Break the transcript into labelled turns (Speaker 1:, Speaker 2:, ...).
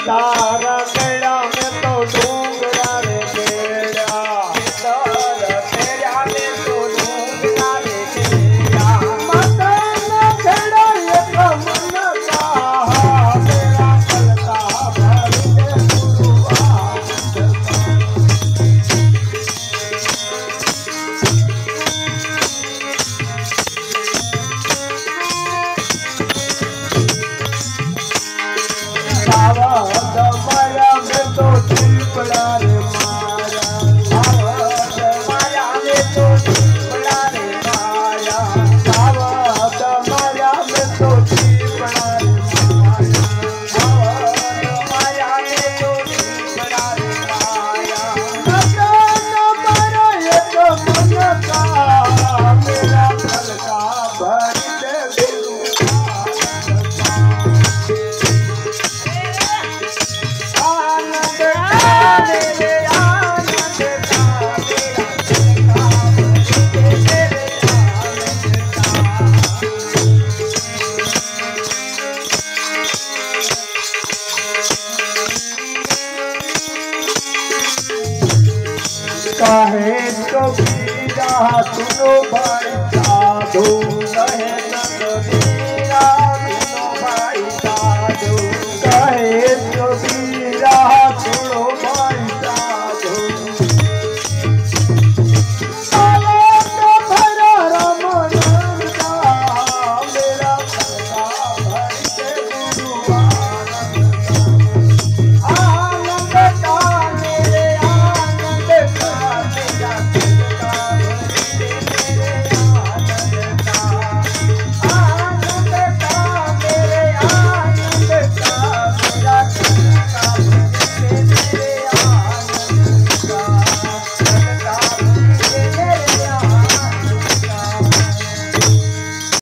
Speaker 1: तारा बेड़ा में तो डूंगरा रे बेड़ा, तारा बेड़ा में तो डूंगरा रे बेड़ा, माता न छड़ा ये कमन का मेरा पलका भर दे गुरुआ। माया में तो पड़ा रे माया, माया में तो पड़ा रे माया, माया में तो पड़ा रे माया, माया में तो पड़ा रे माया, मारा ये तो मन का मेरा पलका भर दे कहे तो सुनो भाई साधु कहे